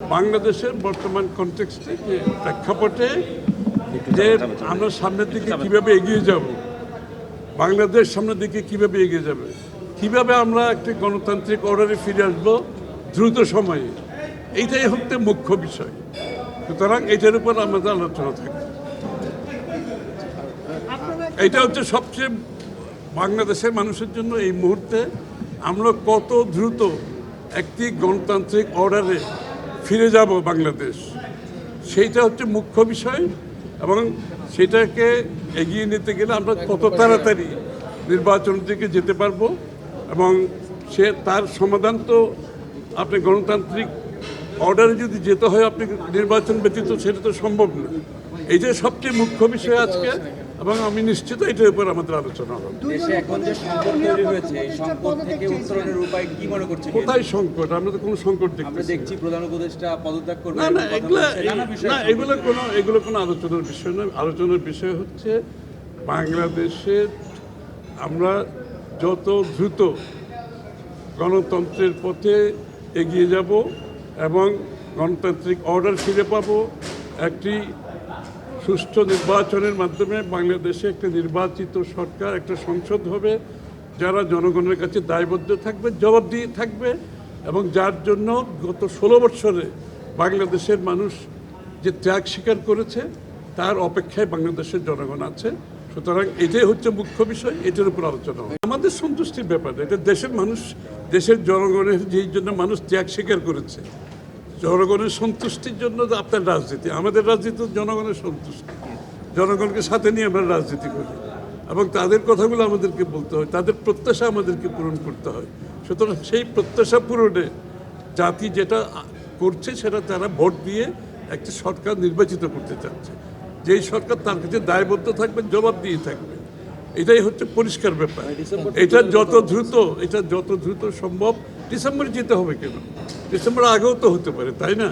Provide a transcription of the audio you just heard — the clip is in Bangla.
বাংলাদেশের বর্তমান কনটেক্সটে যে প্রেক্ষাপটে যে আমরা সামনের দিকে কিভাবে এগিয়ে যাব, বাংলাদেশ সামনের দিকে কিভাবে এগিয়ে যাবে, কিভাবে আমরা একটি গণতান্ত্রিক অর্ডারে ফিরে আসবো দ্রুত সময়ে, এইটাই হচ্ছে মুখ্য বিষয়। সুতরাং এটার উপর আমাদের আলোচনা থাকবে। এটা হচ্ছে সবচেয়ে বাংলাদেশের মানুষের জন্য এই মুহূর্তে আমরা কত দ্রুত একটি গণতান্ত্রিক অর্ডারে ফিরে যাব বাংলাদেশ, সেইটা হচ্ছে মুখ্য বিষয়। এবং সেটাকে এগিয়ে নিতে গেলে আমরা কত তাড়াতাড়ি নির্বাচনের দিকে যেতে পারবো, এবং তার সমাধান তো আপনি গণতান্ত্রিক অর্ডারে যদি যেতে হয় আপনি নির্বাচন ব্যতীত সেটা তো সম্ভব না। এইটাই সবচেয়ে মুখ্য বিষয় আজকে, এবং আমি নিশ্চিত এটার উপর আমাদের আলোচনা হবে। কোথায় সংকট? আমরা তো কোনো সংকট দেখছি। প্রধান উপদেষ্টা পদত্যাগ করবেন। না, এগুলো কোনো আলোচনার বিষয় নয়। আলোচনার বিষয় হচ্ছে বাংলাদেশের আমরা যত দ্রুত গণতন্ত্রের পথে এগিয়ে যাব এবং গণতান্ত্রিক অর্ডার ফিরে পাবো, একটি সুষ্ঠু নির্বাচনের মাধ্যমে বাংলাদেশে একটা নির্বাচিত সরকার, একটা সংসদ হবে যারা জনগণের কাছে দায়বদ্ধ থাকবে, জবাবদিহি থাকবে, এবং যার জন্য গত 16 বছরে বাংলাদেশের মানুষ যে ত্যাগ স্বীকার করেছে তার অপেক্ষায় বাংলাদেশের জনগণ আছে। সুতরাং এটাই হচ্ছে মুখ্য বিষয়, এটার উপর আলোচনা হবে। আমাদের সন্তুষ্টির ব্যাপার, এটা দেশের মানুষ, দেশের জনগণের যেই জন্য মানুষ ত্যাগ স্বীকার করেছে, জনগণের সন্তুষ্টির জন্য আপনার রাজনীতি। আমাদের রাজনীতি জনগণের সন্তুষ্টি, জনগণকে সাথে নিয়ে আমরা রাজনীতি করি, এবং তাদের কথাগুলো আমাদেরকে বলতে হয়, তাদের প্রত্যাশা আমাদেরকে পূরণ করতে হয়। সুতরাং সেই প্রত্যাশা পূরণে জাতি যেটা করছে সেটা তারা ভোট দিয়ে একটি সরকার নির্বাচিত করতে চাচ্ছে, যেই সরকার তার কাছে দায়বদ্ধ থাকবে, জবাব দিয়ে থাকবে। এটাই হচ্ছে পরিষ্কার ব্যাপার। এটা যত দ্রুত সম্ভব। ডিসেম্বরে যেতে হবে কেন? ডিসেম্বর আগেও তো হতে পারে, তাই না?